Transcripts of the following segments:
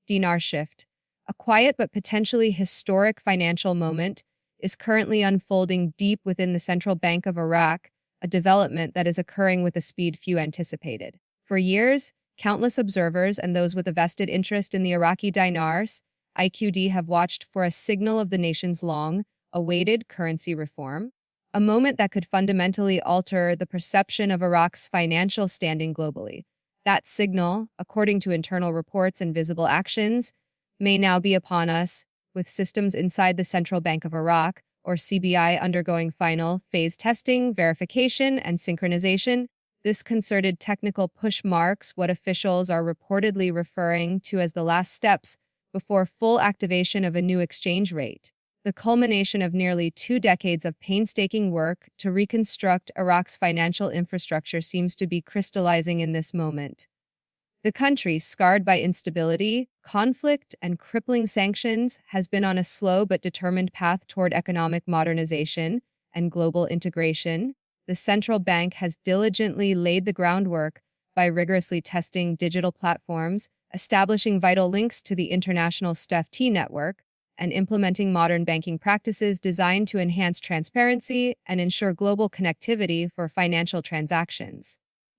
Dinar shift, a quiet but potentially historic financial moment, is currently unfolding deep within the Central Bank of Iraq, a development that is occurring with a speed few anticipated. For years, countless observers and those with a vested interest in the Iraqi dinars, IQD, have watched for a signal of the nation's long-awaited currency reform, a moment that could fundamentally alter the perception of Iraq's financial standing globally. That signal, according to internal reports and visible actions, may now be upon us, with systems inside the Central Bank of Iraq, or CBI, undergoing final phase testing, verification, and synchronization. This concerted technical push marks what officials are reportedly referring to as the last steps before full activation of a new exchange rate, the culmination of nearly 2 decades of painstaking work to reconstruct Iraq's financial infrastructure seems to be crystallizing in this moment. The country, scarred by instability, conflict, and crippling sanctions, has been on a slow but determined path toward economic modernization and global integration. The central bank has diligently laid the groundwork by rigorously testing digital platforms, establishing vital links to the international STEFT network, and implementing modern banking practices designed to enhance transparency and ensure global connectivity for financial transactions.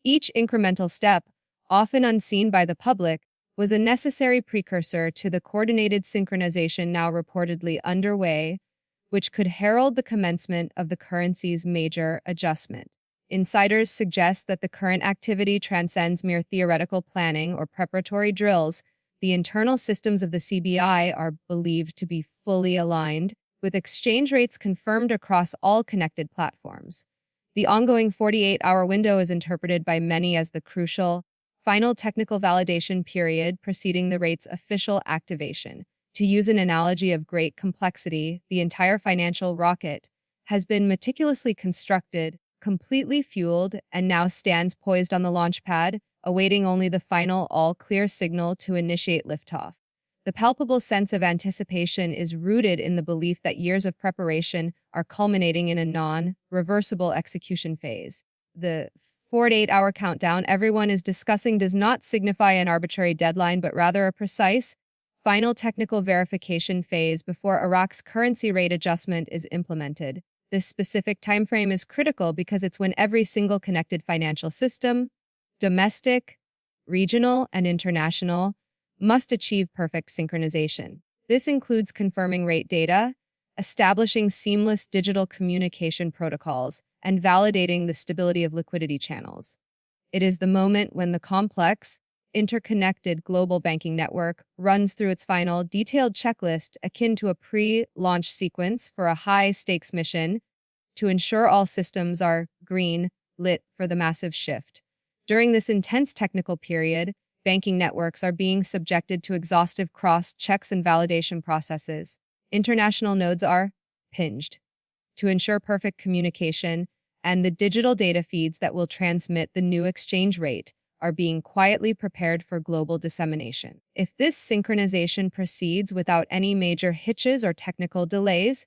Each incremental step, often unseen by the public, was a necessary precursor to the coordinated synchronization now reportedly underway, which could herald the commencement of the currency's major adjustment. Insiders suggest that the current activity transcends mere theoretical planning or preparatory drills. The internal systems of the CBI are believed to be fully aligned, with exchange rates confirmed across all connected platforms. The ongoing 48-hour window is interpreted by many as the crucial, final technical validation period preceding the rate's official activation. To use an analogy of great complexity, the entire financial rocket has been meticulously constructed, completely fueled, and now stands poised on the launch pad, awaiting only the final all-clear signal to initiate liftoff. The palpable sense of anticipation is rooted in the belief that years of preparation are culminating in a non-reversible execution phase. The 48-hour countdown everyone is discussing does not signify an arbitrary deadline, but rather a precise, final technical verification phase before Iraq's currency rate adjustment is implemented. This specific timeframe is critical because it's when every single connected financial system, domestic, regional, and international, must achieve perfect synchronization. This includes confirming rate data, establishing seamless digital communication protocols, and validating the stability of liquidity channels. It is the moment when the complex, interconnected global banking network runs through its final detailed checklist akin to a pre-launch sequence for a high-stakes mission to ensure all systems are green lit for the massive shift. During this intense technical period, banking networks are being subjected to exhaustive cross-checks and validation processes. International nodes are pinged to ensure perfect communication, and the digital data feeds that will transmit the new exchange rate are being quietly prepared for global dissemination. If this synchronization proceeds without any major hitches or technical delays,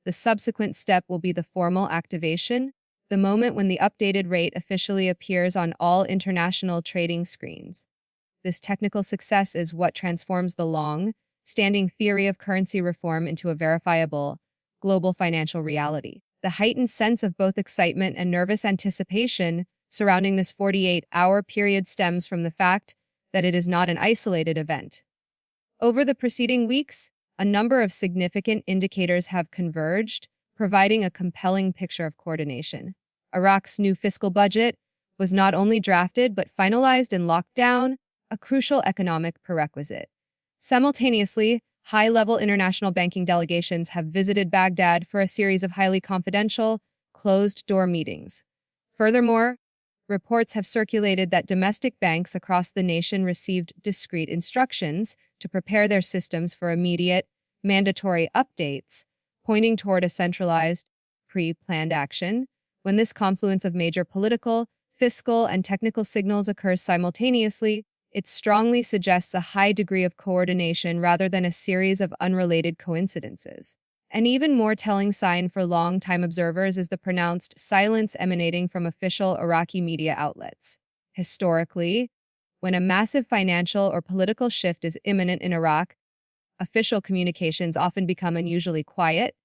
the subsequent step will be the formal activation, the moment when the updated rate officially appears on all international trading screens. This technical success is what transforms the long-standing theory of currency reform into a verifiable, global financial reality. The heightened sense of both excitement and nervous anticipation surrounding this 48-hour period stems from the fact that it is not an isolated event. Over the preceding weeks, a number of significant indicators have converged, providing a compelling picture of coordination. Iraq's new fiscal budget was not only drafted but finalized and locked down, a crucial economic prerequisite. Simultaneously, high-level international banking delegations have visited Baghdad for a series of highly confidential, closed-door meetings. Furthermore, reports have circulated that domestic banks across the nation received discrete instructions to prepare their systems for immediate, mandatory updates, pointing toward a centralized, pre-planned action. When this confluence of major political, fiscal, and technical signals occurs simultaneously, it strongly suggests a high degree of coordination rather than a series of unrelated coincidences. An even more telling sign for long-time observers is the pronounced silence emanating from official Iraqi media outlets. Historically, When a massive financial or political shift is imminent in Iraq, official communications often become unusually quiet,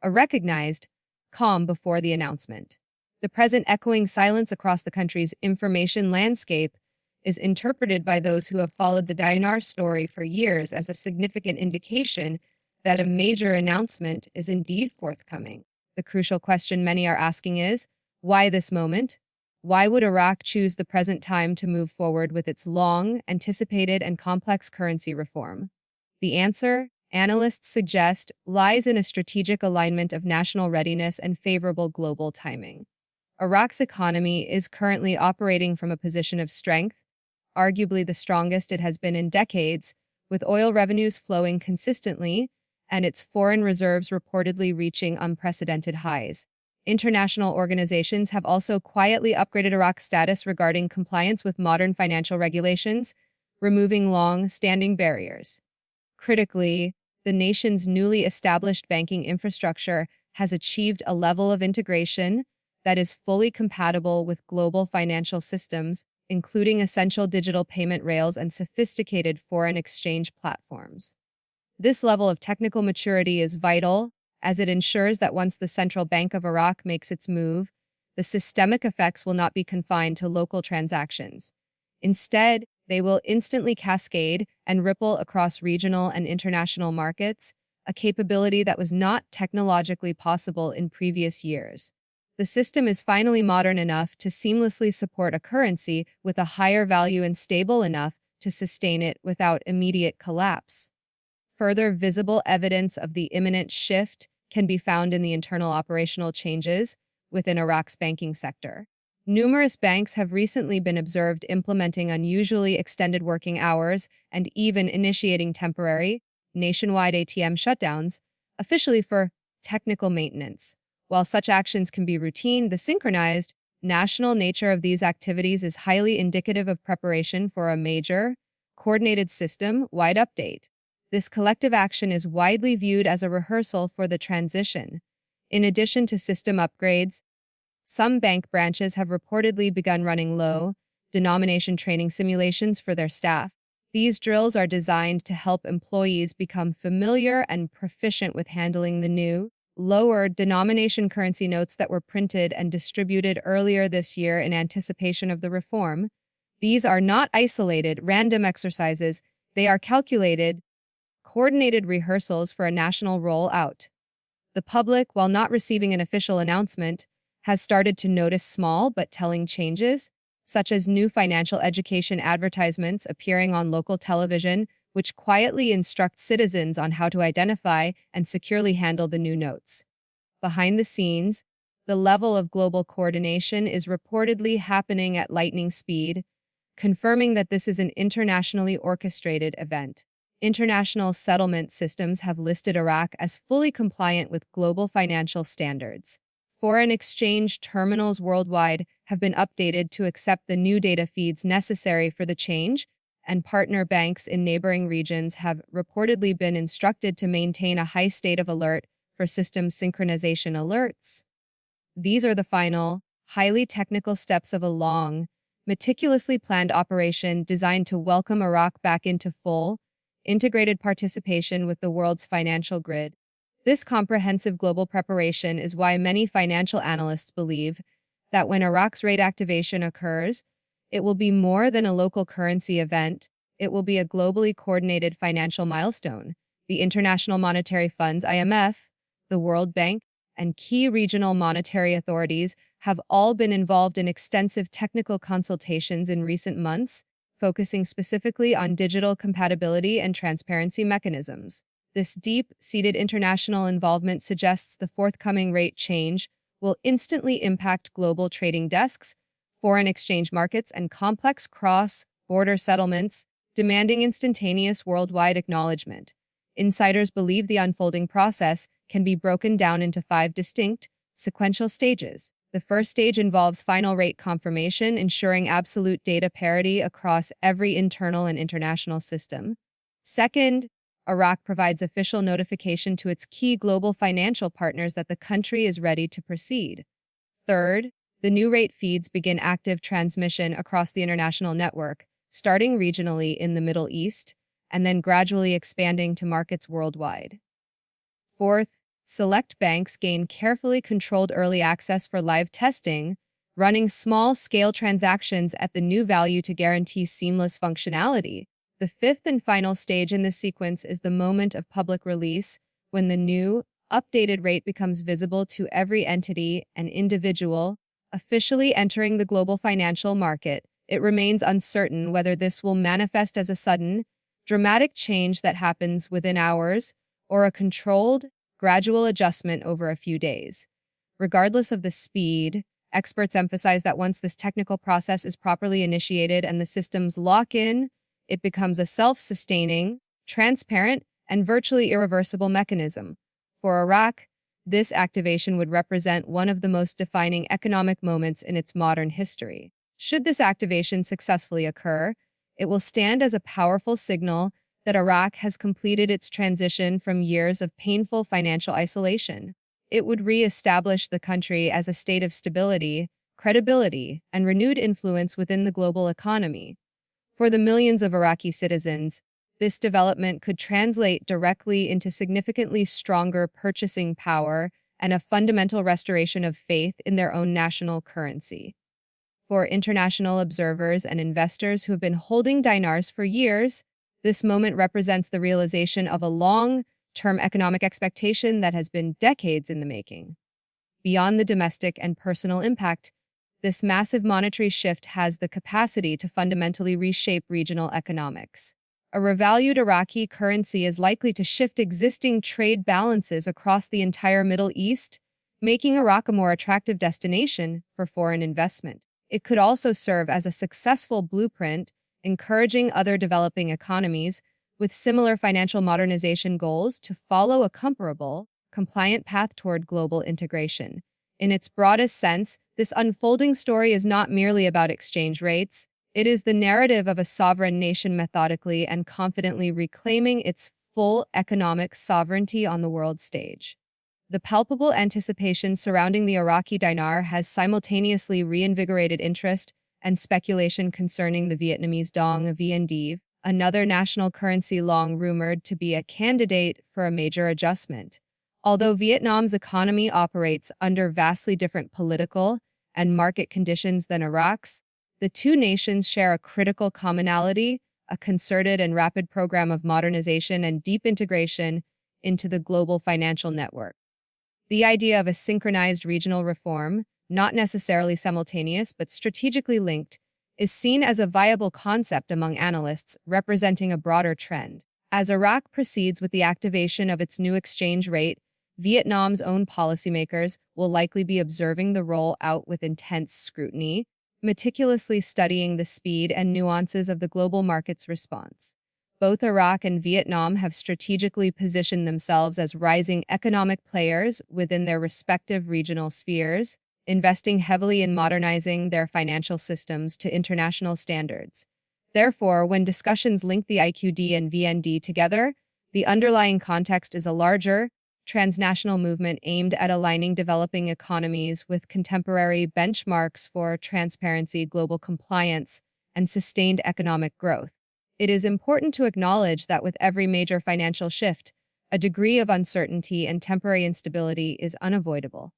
or recognized calm before the announcement. The present echoing silence across the country's information landscape is interpreted by those who have followed the Dinar story for years as a significant indication that a major announcement is indeed forthcoming. The crucial question many are asking is, why this moment? Why would Iraq choose the present time to move forward with its long, anticipated, and complex currency reform? The answer, analysts suggest, lies in a strategic alignment of national readiness and favorable global timing. Iraq's economy is currently operating from a position of strength, arguably the strongest it has been in decades, with oil revenues flowing consistently and its foreign reserves reportedly reaching unprecedented highs. International organizations have also quietly upgraded Iraq's status regarding compliance with modern financial regulations, removing long-standing barriers. Critically, the nation's newly established banking infrastructure has achieved a level of integration that is fully compatible with global financial systems, including essential digital payment rails and sophisticated foreign exchange platforms. This level of technical maturity is vital, as it ensures that once the Central Bank of Iraq makes its move, the systemic effects will not be confined to local transactions. Instead, they will instantly cascade and ripple across regional and international markets, a capability that was not technologically possible in previous years. The system is finally modern enough to seamlessly support a currency with a higher value and stable enough to sustain it without immediate collapse. Further visible evidence of the imminent shift can be found in the internal operational changes within Iraq's banking sector. Numerous banks have recently been observed implementing unusually extended working hours and even initiating temporary, nationwide ATM shutdowns, officially for technical maintenance. While such actions can be routine, the synchronized, national nature of these activities is highly indicative of preparation for a major, coordinated system-wide update. This collective action is widely viewed as a rehearsal for the transition. In addition to system upgrades, some bank branches have reportedly begun running low-denomination training simulations for their staff. These drills are designed to help employees become familiar and proficient with handling the new, lower-denomination currency notes that were printed and distributed earlier this year in anticipation of the reform. These are not isolated, random exercises. They are calculated, coordinated rehearsals for a national rollout. The public, while not receiving an official announcement, has started to notice small but telling changes, such as new financial education advertisements appearing on local television, which quietly instruct citizens on how to identify and securely handle the new notes. Behind the scenes, the level of global coordination is reportedly happening at lightning speed, confirming that this is an internationally orchestrated event. International settlement systems have listed Iraq as fully compliant with global financial standards. Foreign exchange terminals worldwide have been updated to accept the new data feeds necessary for the change, and partner banks in neighboring regions have reportedly been instructed to maintain a high state of alert for system synchronization alerts. These are the final, highly technical steps of a long, meticulously planned operation designed to welcome Iraq back into full, integrated participation with the world's financial grid. This comprehensive global preparation is why many financial analysts believe that when Iraq's rate activation occurs, it will be more than a local currency event. It will be a globally coordinated financial milestone. The International Monetary Funds, IMF, the World Bank, and key regional monetary authorities have all been involved in extensive technical consultations in recent months, focusing specifically on digital compatibility and transparency mechanisms. This deep-seated international involvement suggests the forthcoming rate change will instantly impact global trading desks, foreign exchange markets, and complex cross-border settlements, demanding instantaneous worldwide acknowledgement. Insiders believe the unfolding process can be broken down into 5 distinct, sequential stages. The first stage involves final rate confirmation, ensuring absolute data parity across every internal and international system. Second, Iraq provides official notification to its key global financial partners that the country is ready to proceed. Third, the new rate feeds begin active transmission across the international network, starting regionally in the Middle East and then gradually expanding to markets worldwide. Fourth, select banks gain carefully controlled early access for live testing, running small-scale transactions at the new value to guarantee seamless functionality. The fifth and final stage in this sequence is the moment of public release, when the new, updated rate becomes visible to every entity and individual, officially entering the global financial market. It remains uncertain whether this will manifest as a sudden, dramatic change that happens within hours or a controlled, gradual adjustment over a few days. Regardless of the speed, experts emphasize that once this technical process is properly initiated and the systems lock in, it becomes a self-sustaining, transparent, and virtually irreversible mechanism. For Iraq, this activation would represent one of the most defining economic moments in its modern history. Should this activation successfully occur, it will stand as a powerful signal that Iraq has completed its transition from years of painful financial isolation. It would re-establish the country as a state of stability, credibility, and renewed influence within the global economy. For the millions of Iraqi citizens, this development could translate directly into significantly stronger purchasing power and a fundamental restoration of faith in their own national currency. For international observers and investors who have been holding dinars for years, this moment represents the realization of a long-term economic expectation that has been decades in the making. Beyond the domestic and personal impact, this massive monetary shift has the capacity to fundamentally reshape regional economics. A revalued Iraqi currency is likely to shift existing trade balances across the entire Middle East, making Iraq a more attractive destination for foreign investment. It could also serve as a successful blueprint, encouraging other developing economies with similar financial modernization goals to follow a comparable, compliant path toward global integration. In its broadest sense, this unfolding story is not merely about exchange rates. It is the narrative of a sovereign nation methodically and confidently reclaiming its full economic sovereignty on the world stage. The palpable anticipation surrounding the Iraqi dinar has simultaneously reinvigorated interest and speculation concerning the Vietnamese Dong, VND, another national currency long rumored to be a candidate for a major adjustment. Although Vietnam's economy operates under vastly different political and market conditions than Iraq's, the two nations share a critical commonality, a concerted and rapid program of modernization and deep integration into the global financial network. The idea of a synchronized regional reform, not necessarily simultaneous but strategically linked, is seen as a viable concept among analysts, representing a broader trend. As Iraq proceeds with the activation of its new exchange rate, Vietnam's own policymakers will likely be observing the rollout with intense scrutiny, meticulously studying the speed and nuances of the global market's response. Both Iraq and Vietnam have strategically positioned themselves as rising economic players within their respective regional spheres, investing heavily in modernizing their financial systems to international standards. Therefore, when discussions link the IQD and VND together, the underlying context is a larger, transnational movement aimed at aligning developing economies with contemporary benchmarks for transparency, global compliance, and sustained economic growth. It is important to acknowledge that with every major financial shift, a degree of uncertainty and temporary instability is unavoidable.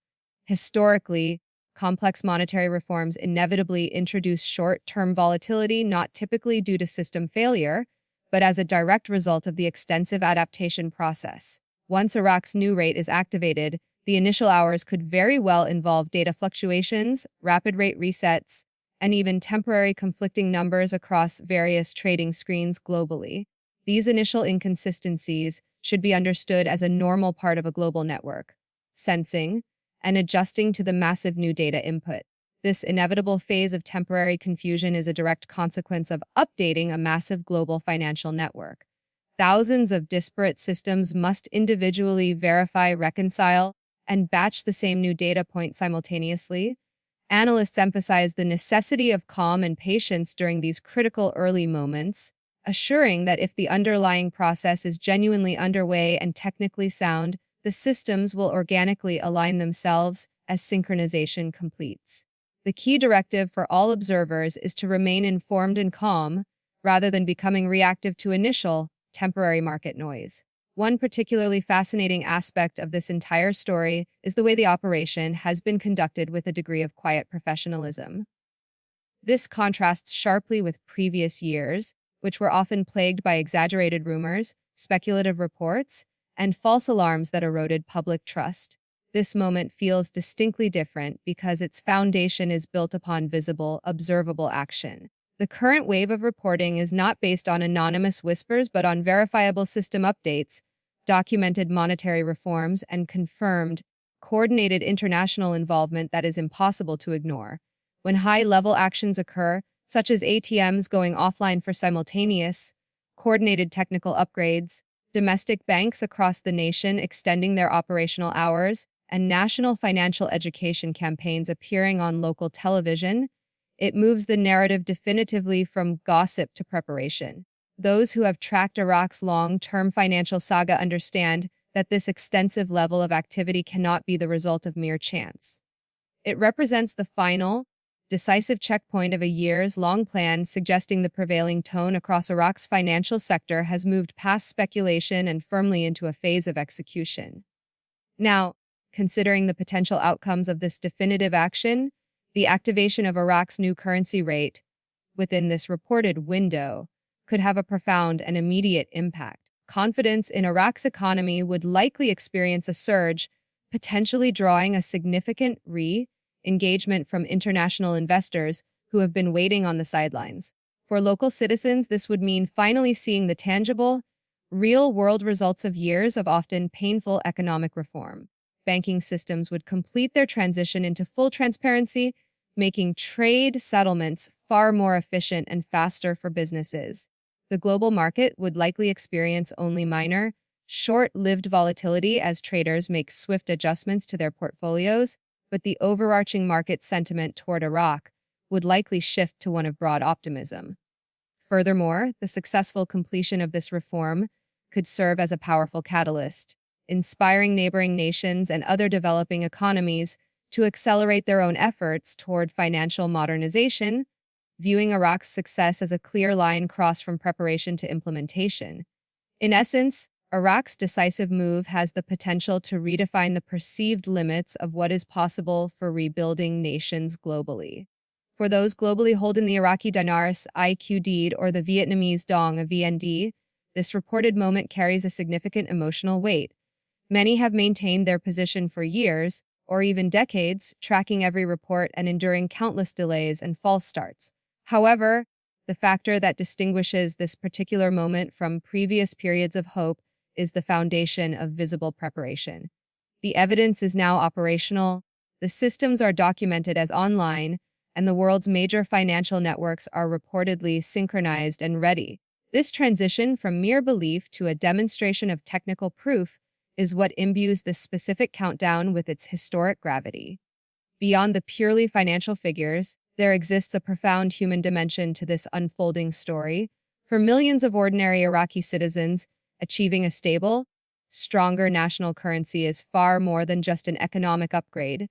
Historically, complex monetary reforms inevitably introduce short-term volatility, not typically due to system failure, but as a direct result of the extensive adaptation process. Once Iraq's new rate is activated, the initial hours could very well involve data fluctuations, rapid rate resets, and even temporary conflicting numbers across various trading screens globally. These initial inconsistencies should be understood as a normal part of a global network, sensing and adjusting to the massive new data input. This inevitable phase of temporary confusion is a direct consequence of updating a massive global financial network. Thousands of disparate systems must individually verify, reconcile, and batch the same new data point simultaneously. Analysts emphasize the necessity of calm and patience during these critical early moments, assuring that if the underlying process is genuinely underway and technically sound, the systems will organically align themselves as synchronization completes. The key directive for all observers is to remain informed and calm, rather than becoming reactive to initial, temporary market noise. One particularly fascinating aspect of this entire story is the way the operation has been conducted with a degree of quiet professionalism. This contrasts sharply with previous years, which were often plagued by exaggerated rumors, speculative reports, and false alarms that eroded public trust. This moment feels distinctly different because its foundation is built upon visible, observable action. The current wave of reporting is not based on anonymous whispers but on verifiable system updates, documented monetary reforms, and confirmed, coordinated international involvement that is impossible to ignore. When high-level actions occur, such as ATMs going offline for simultaneous, coordinated technical upgrades, domestic banks across the nation extending their operational hours, and national financial education campaigns appearing on local television, it moves the narrative definitively from gossip to preparation. Those who have tracked Iraq's long-term financial saga understand that this extensive level of activity cannot be the result of mere chance. It represents the final, decisive checkpoint of a years-long plan, suggesting the prevailing tone across Iraq's financial sector has moved past speculation and firmly into a phase of execution. Now, considering the potential outcomes of this definitive action, the activation of Iraq's new currency rate within this reported window could have a profound and immediate impact. Confidence in Iraq's economy would likely experience a surge, potentially drawing a significant engagement from international investors who have been waiting on the sidelines. For local citizens, this would mean finally seeing the tangible, real-world results of years of often painful economic reform. Banking systems would complete their transition into full transparency, making trade settlements far more efficient and faster for businesses. The global market would likely experience only minor, short-lived volatility as traders make swift adjustments to their portfolios, but the overarching market sentiment toward Iraq would likely shift to one of broad optimism. Furthermore, the successful completion of this reform could serve as a powerful catalyst, inspiring neighboring nations and other developing economies to accelerate their own efforts toward financial modernization, viewing Iraq's success as a clear line crossed from preparation to implementation. In essence, Iraq's decisive move has the potential to redefine the perceived limits of what is possible for rebuilding nations globally. For those globally holding the Iraqi Dinar IQD or the Vietnamese Dong VND, this reported moment carries a significant emotional weight. Many have maintained their position for years, or even decades, tracking every report and enduring countless delays and false starts. However, the factor that distinguishes this particular moment from previous periods of hope is the foundation of visible preparation. The evidence is now operational, the systems are documented as online, and the world's major financial networks are reportedly synchronized and ready. This transition from mere belief to a demonstration of technical proof is what imbues this specific countdown with its historic gravity. Beyond the purely financial figures, there exists a profound human dimension to this unfolding story. For millions of ordinary Iraqi citizens, achieving a stable, stronger national currency is far more than just an economic upgrade.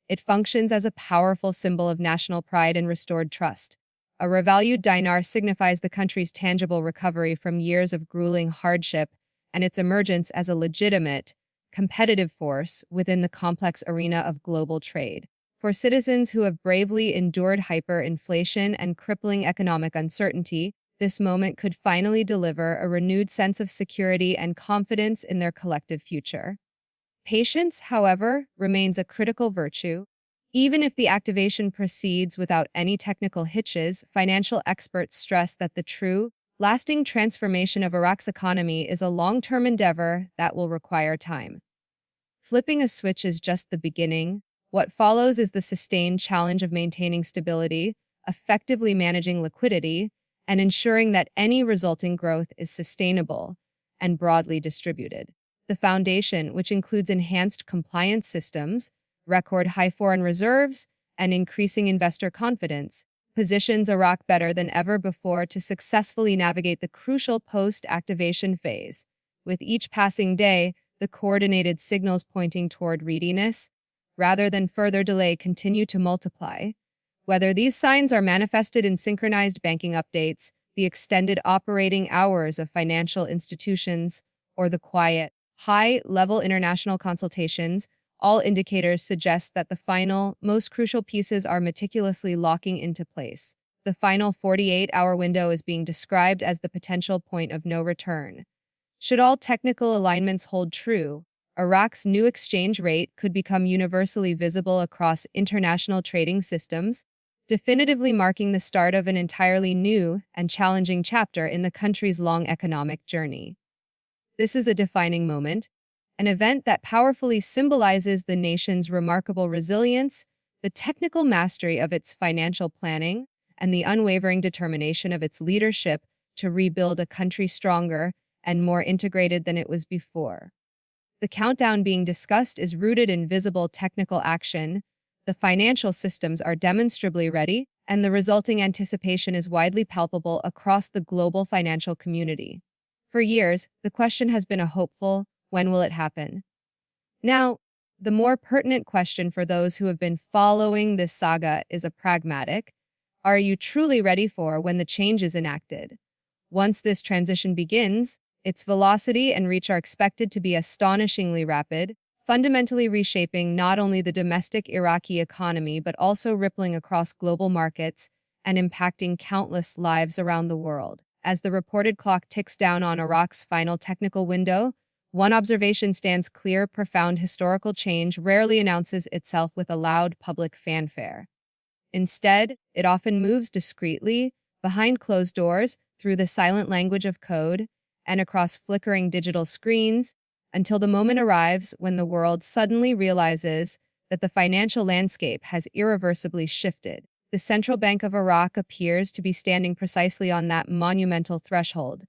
It functions as a powerful symbol of national pride and restored trust. A revalued dinar signifies the country's tangible recovery from years of grueling hardship and its emergence as a legitimate, competitive force within the complex arena of global trade. For citizens who have bravely endured hyperinflation and crippling economic uncertainty, this moment could finally deliver a renewed sense of security and confidence in their collective future. Patience, however, remains a critical virtue. Even if the activation proceeds without any technical hitches, financial experts stress that the true, lasting transformation of Iraq's economy is a long-term endeavor that will require time. Flipping a switch is just the beginning. What follows is the sustained challenge of maintaining stability, effectively managing liquidity, and ensuring that any resulting growth is sustainable and broadly distributed. The foundation, which includes enhanced compliance systems, record high foreign reserves, and increasing investor confidence, positions Iraq better than ever before to successfully navigate the crucial post-activation phase. With each passing day, the coordinated signals pointing toward readiness, rather than further delay, continue to multiply. Whether these signs are manifested in synchronized banking updates, the extended operating hours of financial institutions, or the quiet, high-level international consultations, all indicators suggest that the final, most crucial pieces are meticulously locking into place. The final 48-hour window is being described as the potential point of no return. Should all technical alignments hold true, Iraq's new exchange rate could become universally visible across international trading systems, definitively marking the start of an entirely new and challenging chapter in the country's long economic journey. This is a defining moment, an event that powerfully symbolizes the nation's remarkable resilience, the technical mastery of its financial planning, and the unwavering determination of its leadership to rebuild a country stronger and more integrated than it was before. The countdown being discussed is rooted in visible technical action. The financial systems are demonstrably ready, and the resulting anticipation is widely palpable across the global financial community. For years, the question has been a hopeful, when will it happen? Now, the more pertinent question for those who have been following this saga is a pragmatic, are you truly ready for when the change is enacted? Once this transition begins, its velocity and reach are expected to be astonishingly rapid, fundamentally reshaping not only the domestic Iraqi economy but also rippling across global markets and impacting countless lives around the world. As the reported clock ticks down on Iraq's final technical window, one observation stands clear: profound historical change rarely announces itself with a loud public fanfare. Instead, it often moves discreetly, behind closed doors, through the silent language of code, and across flickering digital screens, until the moment arrives when the world suddenly realizes that the financial landscape has irreversibly shifted. The Central Bank of Iraq appears to be standing precisely on that monumental threshold.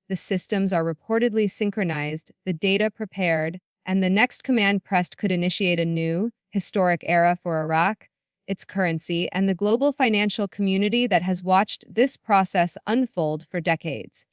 The systems are reportedly synchronized, the data prepared, and the next command pressed could initiate a new, historic era for Iraq, its currency, and the global financial community that has watched this process unfold for decades.